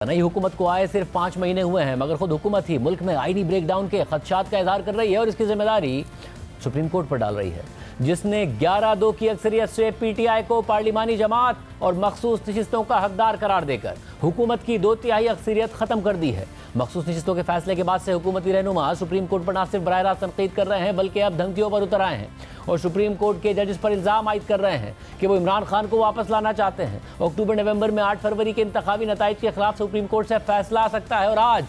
नई हुकूमत को आए सिर्फ 5 महीने हुए हैं, मगर खुद हुकूमत ही मुल्क में आईनी ब्रेकडाउन के खदशात का इजहार कर रही है और इसकी जिम्मेदारी सुप्रीम कोर्ट पर डाल रही है, जिसने 11-2 की अक्सरियत से पीटीआई को पार्लिमानी जमात और मखसूस नशिस्तों का हकदार करार देकर हुकूमत की 2/3 अक्सरियत खत्म कर दी है। मखसूस नशिस्तों के फैसले के बाद से हुकूमती रहनुमा सुप्रीम कोर्ट पर न सिर्फ बराह रास्त तनकीद कर रहे हैं, बल्कि अब धमकियों पर उतर आए हैं और सुप्रीम कोर्ट के जजेस पर इल्ज़ाम आयद कर रहे हैं कि वो इमरान खान को वापस लाना चाहते हैं। अक्टूबर-नवंबर में 8 फरवरी के इंतखाबी नताइज के खिलाफ सुप्रीम कोर्ट से फैसला आ सकता है और आज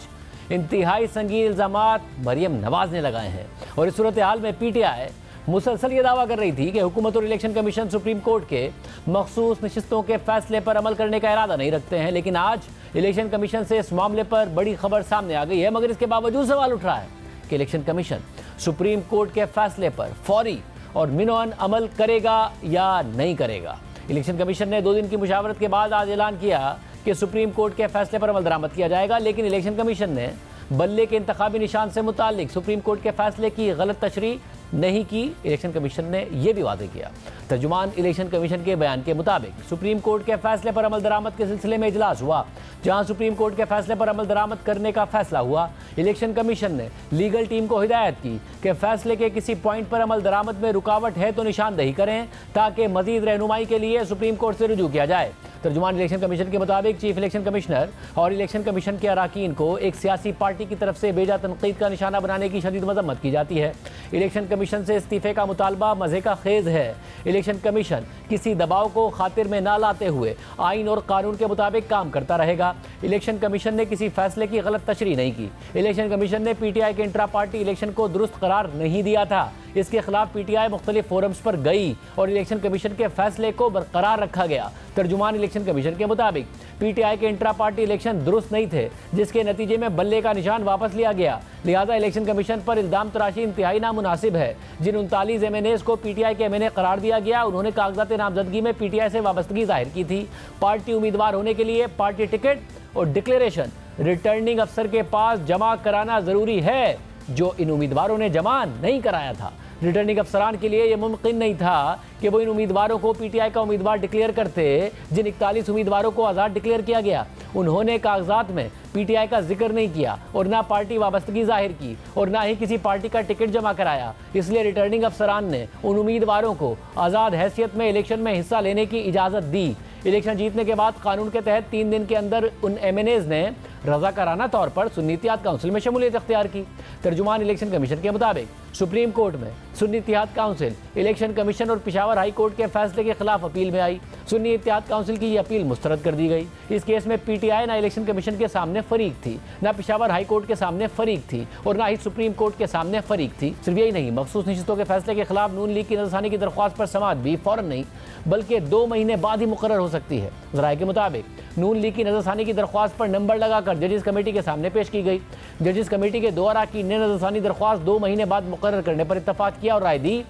इंतहाई संगीन इल्ज़ामात मरियम नवाज ने लगाए हैं। और इस सूरत हाल में पीटीआई मुसलसल ये दावा कर रही थी कि हुकूमत और इलेक्शन कमीशन सुप्रीम कोर्ट के मखसूस नशिस्तों के फैसले पर अमल करने का इरादा नहीं रखते हैं, लेकिन आज इलेक्शन कमीशन से इस मामले पर बड़ी खबर सामने आ गई है। मगर इसके बावजूद सवाल उठ रहा है कि इलेक्शन कमीशन सुप्रीम कोर्ट के फैसले पर फौरी और मिनोअन अमल करेगा या नहीं करेगा। इलेक्शन कमीशन ने 2 दिन की मुशावरत के बाद आज ऐलान किया कि सुप्रीम कोर्ट के फैसले पर अमल दरामद किया जाएगा, लेकिन इलेक्शन कमीशन ने बल्ले के इंतखाबी निशान से मुतालिक सुप्रीम कोर्ट के फैसले की गलत तशरीह नहीं की। इलेक्शन कमीशन ने यह भी वादे किया। तर्जुमान इलेक्शन कमीशन के बयान के मुताबिक सुप्रीम कोर्ट के फैसले पर अमल दरामद के सिलसिले में इजलास हुआ, जहां सुप्रीम कोर्ट के फैसले पर अमल दरामद करने का फैसला हुआ। इलेक्शन कमीशन ने लीगल टीम को हिदायत की कि फैसले के किसी पॉइंट पर अमल दरामद में रुकावट है तो निशानदही करें, ताकि मजीद रहनुमाई के लिए सुप्रीम कोर्ट से रुजू किया जाए। तर्जुमान इलेक्शन कमीशन के मुताबिक चीफ इलेक्शन कमिश्नर और इलेक्शन कमीशन के अराकीन को एक सियासी पार्टी की तरफ से बेजा तनकीद का निशाना बनाने की शदीद मजम्मत की जाती है। इलेक्शन कमीशन से इस्तीफे का मुतालबा मज़े का खेज है। इलेक्शन कमीशन किसी दबाव को खातिर में ना लाते हुए आइन और कानून के मुताबिक काम करता रहेगा। इलेक्शन कमीशन ने किसी फैसले की गलत तशरीह नहीं की। इलेक्शन कमीशन ने पीटीआई के इंट्रा पार्टी इलेक्शन को दुरुस्त करार नहीं दिया था। इसके खिलाफ पीटीआई मुख्तलिफ फोरम्स पर गई और इलेक्शन कमीशन के फैसले को बरकरार रखा गया। तर्जुमान इलेक्शन कमीशन के मुताबिक पीटीआई के इंट्रा पार्टी इलेक्शन दुरुस्त नहीं थे, जिसके नतीजे में बल्ले का निशान वापस लिया गया। लिहाजा इलेक्शन कमीशन पर इल्जाम तराशी इंतहाई नामुनासिब है। जिन 39 एमएनएस को पीटीआई के एमएनए करार दिया गया, उन्होंने कागजात नामजदगी में पीटीआई से वाबस्तगी जाहिर की थी। पार्टी उम्मीदवार होने के लिए पार्टी टिकट और डिक्लेरेशन रिटर्निंग अफसर के पास जमा कराना जरूरी है, जो इन उम्मीदवारों ने जमा नहीं कराया था। रिटर्निंग अफसरान के लिए यह मुमकिन नहीं था कि वो इन उम्मीदवारों को पीटीआई का उम्मीदवार डिक्लेयर करते, जिन 41 उम्मीदवारों को आज़ाद डिक्लेयर किया गया। उन्होंने कागजात में पीटीआई का जिक्र नहीं किया और ना पार्टी वाबस्तगी जाहिर की और ना ही किसी पार्टी का टिकट जमा कराया। इसलिए रिटर्निंग अफसरान ने उन उम्मीदवारों को आज़ाद हैसियत में इलेक्शन में हिस्सा लेने की इजाज़त दी। इलेक्शन जीतने के बाद कानून के तहत 3 दिन के अंदर उन एमएनएज ने रज़ाकाराना तौर पर सुन्नी इत्तेहाद काउंसिल में शमूलियत अख्तियार की। तर्जुमान इलेक्शन कमीशन के मुताबिक सुप्रीम कोर्ट में सुन्नी इत्तेहाद काउंसिल इलेक्शन कमीशन और पेशावर हाई कोर्ट के फैसले के खिलाफ अपील में आई। सुन्नी इत्तेहाद काउंसिल की यह अपील मुस्तरद कर दी गई। इस केस में पीटीआई ना इलेक्शन कमीशन के सामने फरीक थी, ना पेशावर हाई कोर्ट के सामने फरीक थी और ना ही सुप्रीम कोर्ट के सामने फरीक थी। सिर्फ यही नहीं, मखसूस नशिस्तों के फैसले के खिलाफ नून लीग की नजरसानी की दरख्वास्त पर समाअत भी फौरन नहीं बल्कि 2 महीने बाद ही मुकर्रर हो सकती है। ज़राए के मुताबिक नून लीग की नजरसानी की दरख्वास्त पर नंबर लगाकर जजेस कमेटी के सामने पेश की गई। जजेस कमेटी के 2 अराकीन ने नजरसानी दरख्वास्त 2 महीने बाद मुकर्रर करने पर इत्तफाक किया और राय दी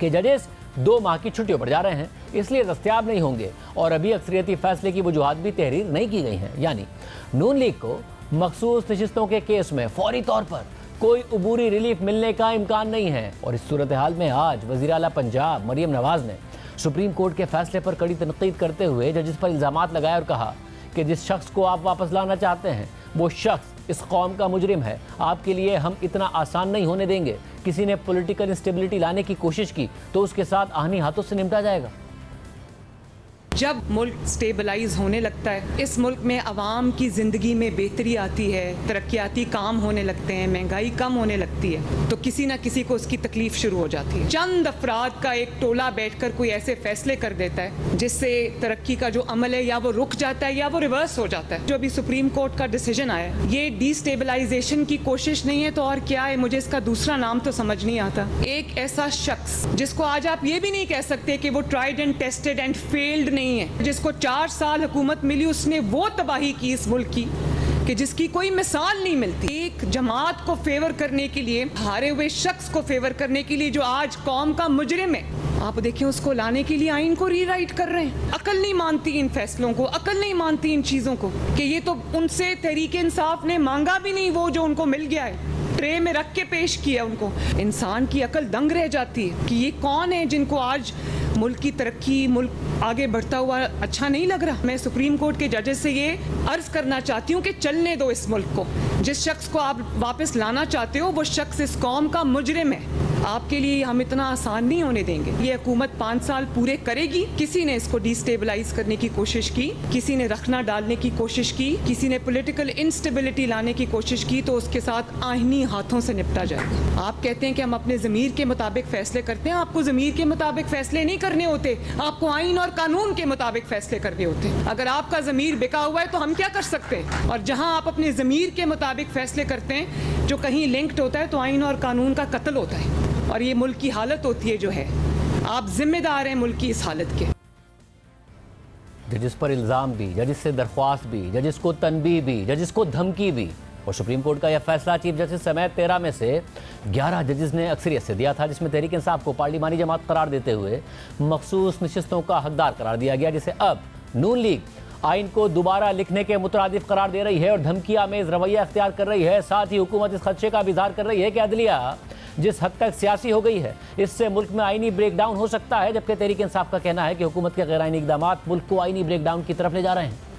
कि जजेस 2 माह की छुट्टियों पर जा रहे हैं, इसलिए दस्तयाब नहीं होंगे और अभी अक्सरियती फैसले की वजूहात भी तहरीर नहीं की गई हैं। यानी नून लीग को मखसूस नशिस्तों के केस में फौरी तौर पर कोई अबूरी रिलीफ मिलने का इम्कान नहीं है। और इस सूरत हाल में आज वज़ीर आला पंजाब मरियम नवाज ने सुप्रीम कोर्ट के फैसले पर कड़ी तनकीद करते हुए जजेस पर इल्ज़ामात लगाए और कहा कि जिस शख्स को आप वापस लाना चाहते हैं वो शख्स इस कौम का मुजरिम है। आपके लिए हम इतना आसान नहीं होने देंगे। किसी ने पॉलिटिकल इंस्टेबिलिटी लाने की कोशिश की तो उसके साथ आहनी हाथों से निपटा जाएगा। जब मुल्क स्टेबलाइज होने लगता है, इस मुल्क में आवाम की ज़िंदगी में बेहतरी आती है, तरक्याती काम होने लगते हैं, महंगाई कम होने लगती है, तो किसी ना किसी को उसकी तकलीफ शुरू हो जाती है। चंद अफराद का एक टोला बैठकर कोई ऐसे फैसले कर देता है जिससे तरक्की का जो अमल है या वो रुक जाता है या वो रिवर्स हो जाता है। जो अभी सुप्रीम कोर्ट का डिसीजन आया, ये डिस्टेबलाइजेशन की कोशिश नहीं है तो और क्या है, मुझे इसका दूसरा नाम तो समझ नहीं आता। एक ऐसा शख्स जिसको आज आप ये भी नहीं कह सकते कि वो tried and tested and failed नहीं है, जिसको 4 साल हुकूमत मिली, उसने वो तबाही की इस मुल्क की कि जिसकी कोई मिसाल नहीं मिलती। एक जमात को फेवर करने के लिए, हारे हुए शख्स को फेवर करने के लिए जो आज कौम का मुजरिम है, आप देखिए उसको लाने के लिए आइन को रीराइट कर रहे हैं। अकल नहीं मानती इन फैसलों को, अकल नहीं मानती इन चीजों को कि ये तो उनसे तहरीक इंसाफ ने मांगा भी नहीं वो जो उनको मिल गया है। ट्रे में रख के पेश किया उनको। इंसान की अकल दंग रह जाती है कि ये कौन है जिनको आज मुल्क की तरक्की, मुल्क आगे बढ़ता हुआ अच्छा नहीं लग रहा। मैं सुप्रीम कोर्ट के जजेस से ये अर्ज करना चाहती हूँ कि चलने दो इस मुल्क को। जिस शख्स को आप वापस लाना चाहते हो वो शख्स इस कौम का मुजरिम है। आपके लिए हम इतना आसान नहीं होने देंगे। ये हुकूमत 5 साल पूरे करेगी। किसी ने इसको डिस्टेबलाइज करने की कोशिश की, किसी ने रखना डालने की कोशिश की, किसी ने पॉलिटिकल इंस्टेबिलिटी लाने की कोशिश की, तो उसके साथ आईनी हाथों से निपटा जाएगा। आप कहते हैं कि हम अपने ज़मीर के मुताबिक फैसले करते हैं। आपको ज़मीर के मुताबिक फैसले नहीं करने होते, आपको आइन और कानून के मुताबिक फैसले करने होते हैं। अगर आपका ज़मीर बिका हुआ है तो हम क्या कर सकते हैं? और जहाँ आप अपने ज़मीर के मुताबिक फैसले करते हैं जो कहीं लिंक्ड होता है तो आइन और कानून का कत्ल होता है और ये मुल्क की हालत होती है जो है। आप जिम्मेदार हैं मुल्क की इस हालत के। जजिस पर इल्ज़ाम भी, जजिस से दरख्वास्त भी, जजिस को तनबीह भी, जजिस को धमकी भी। और सुप्रीम कोर्ट का यह फैसला चीफ जस्टिस समेत 13 में से 11 जजिस ने अक्सरियत से दिया था, जिसमें तहरीक इंसाफ को पार्लिमानी जमात करार देते हुए मखसूस नशिस्तों का हकदार करार दिया गया, जिसे अब नून लीग आइन को दोबारा लिखने के मुतरादिफ करार दे रही है और धमकी आमेज रवैया अख्तियार कर रही है। साथ ही हुकूमत इस खदशे का भी इज़हार कर रही है कि अदलिया जिस हद तक सियासी हो गई है, इससे मुल्क में आईनी ब्रेकडाउन हो सकता है। जबकि तहरीक इंसाफ का कहना है कि हुकूमत के गैर आईनी इक़दाम मुल्क को आईनी ब्रेकडाउन की तरफ ले जा रहे हैं।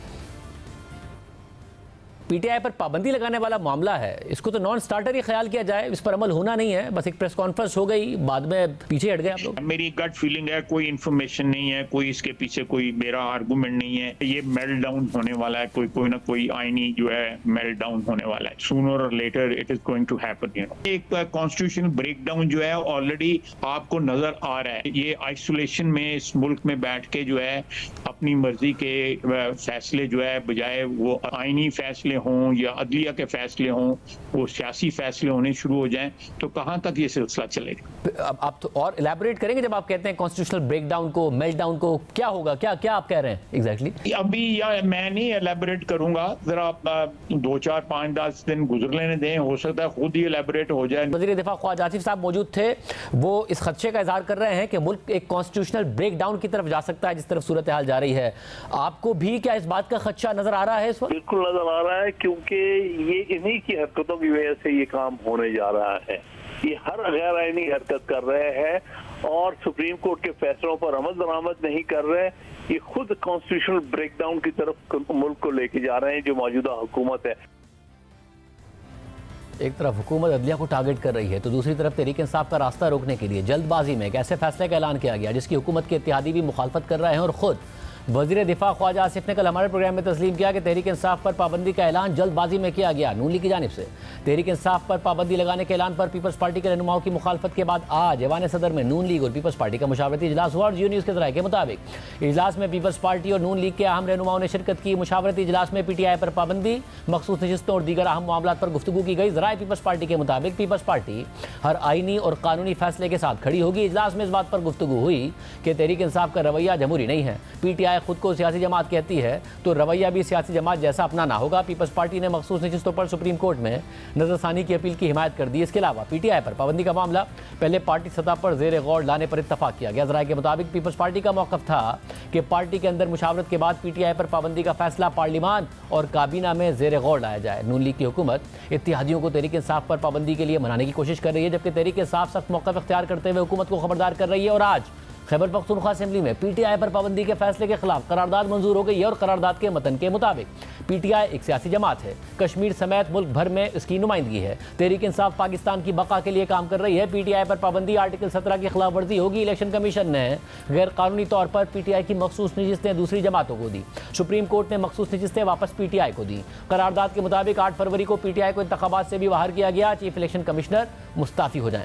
पीटीआई पर पाबंदी लगाने वाला मामला है, इसको तो नॉन स्टार्टर ही ख्याल किया जाए, इस पर अमल होना नहीं है। बस एक प्रेस कॉन्फ्रेंस हो गई, बाद में पीछे हट गए आप लोग। मेरी गट फीलिंग है, कोई इन्फॉर्मेशन नहीं है, कोई इसके पीछे कोई मेरा आर्गुमेंट नहीं है। ये मेल्ट डाउन होने वाला है, कोई ना कोई आईनी जो है मेल्ट डाउन होने वाला है। Sooner or later it is going to happen. एक कॉन्स्टिट्यूशनल ब्रेकडाउन जो है ऑलरेडी आपको नजर आ रहा है। ये आइसोलेशन में इस मुल्क में बैठ के जो है अपनी मर्जी के फैसले जो है, बजाय वो आईनी फैसले हों या अदलिया के फैसले हों, वो सियासी फैसले होने शुरू हो जाएं, तो कहां तक ये सिलसिला चलेगा? अब आप तो और इलैबोरेट करेंगे जब आप कहते हैं कॉन्स्टिट्यूशनल ब्रेकडाउन को, मेल्टडाउन को, क्या होगा, क्या आप कह रहे हैं एग्जैक्टली? अभी या मैं नहीं इलैबोरेट करूंगा, जरा 2, 4, 5, 10 दिन गुजर लेने दें, हो सकता है खुद ही इलैबोरेट हो जाए। वज़ीर दिफा ख्वाजा आसिफ साहब मौजूद थे, वो इस खदशे का इजहार कर रहे हैं कि मुल्क एक कॉन्स्टिट्यूशनल ब्रेकडाउन की तरफ जा सकता है, जिस तरफ सूरत हाल जा रही है। आपको भी क्या इस बात का खदशा नजर आ रहा है इस वक्त? बिल्कुल नजर आ रहा है, क्योंकि ये इन्हीं की हरकतों की वजह से ये काम होने जा रहा है। ये हर गैर आईनी हरकत कर रहे हैं और सुप्रीम कोर्ट के फैसलों पर अमल दरामद नहीं कर रहे। ये खुद कॉन्स्टिट्यूशनल ब्रेकडाउन की तरफ मुल्क को लेके जा रहे हैं जो मौजूदा हुकूमत है। एक तरफ हुकूमत अदलिया को टारगेट कर रही है, तो दूसरी तरफ तहरीक इंसाफ का रास्ता रोकने के लिए जल्दबाजी में एक ऐसे फैसले का ऐलान किया गया जिसकी हुकूमत के इत्तेहादी भी मुखालफत कर रहे हैं। और खुद वज़ीर दिफा ख्वाजा आसिफ ने कल हमारे प्रोग्राम में तस्लीम किया कि तहरीक इंसाफ पर पाबंदी का ऐलान जल्दबाजी में किया गया नून लीग की जानिब से। तहरीक इंसाफ पर पाबंदी लगाने के ऐलान पर पीपल्स पार्टी के रहनुमाओं की मुखालफत के बाद आज ऐवान सदर में नून लीग और पीपल्स पार्टी का मुशावरती इजलास हुआ और जियो न्यूज़ के ज़राए के मुताबिक इजलास में पीपल्स पार्टी और नून लीग के अहम रहनुमाओं ने शिरकत की। मुशावरती इजलास में पीटीआई पर पाबंदी, मखसूस नशिस्तों और दीगर अहम मामलों पर गुफ्तगू की गई। ज़राए पीपल्स पार्टी के मुताबिक पीपल्स पार्टी हर आईनी और कानूनी फैसले के साथ खड़ी होगी। इजलास में इस बात पर गुफ्तगू हुई कि तहरीक इंसाफ का रवैया जमहूरी नहीं है। पीटीआई खुद को सियासी जमात कहती है तो रवैया भी सियासी जमात जैसा अपनाना होगा। पीपल्स पार्टी ने मखसूस नशिस्तों पर सुप्रीम कोर्ट में नजरसानी की अपील की हिमायत कर दी। इसके अलावा पीटीआई पर पाबंदी का मामला पहले पार्टी सतह पर जेर गौर लाने पर इत्तफाक किया गया। ज़राए के मुताबिक पीपल्स पार्टी का मौक़िफ़ था कि पार्टी के अंदर मुशावरत के बाद पीटीआई पर पाबंदी का फैसला पार्लिमान और काबीना में जेर गौर लाया जाए। नून लीग की हुकूमत इत्तेहादियों को तहरीक इंसाफ पर पाबंदी के लिए मनाने की कोशिश कर रही है, जबकि तहरीक इंसाफ सख्त मौक़िफ़ इख्तियार करते हुए हुकूमत को खबरदार कर रही है। और आज खैबर पख्तूनख्वा असेंबली में पीटीआई पर पाबंदी के फैसले के खिलाफ करारदाद मंजूर हो गई है और करारदाद के मतन के मुताबिक पीटीआई एक सियासी जमात है। कश्मीर समेत मुल्क भर में इसकी नुमाइंदगी है। तहरीक इंसाफ पाकिस्तान की बका के लिए काम कर रही है। पीटीआई पर पाबंदी आर्टिकल 17 की खिलाफ वर्जी होगी। इलेक्शन कमीशन ने गैर कानूनी तौर पर पीटीआई की मखसूस नशिस्तें दूसरी जमातों को दी। सुप्रीम कोर्ट ने मखसूस नशिस्तें वापस पीटीआई को दी। करारदाद के मुताबिक 8 फरवरी को पीटीआई को इंतखाबात से भी बाहर किया गया। चीफ इलेक्शन कमिश्नर मुस्ताफी हो जाए।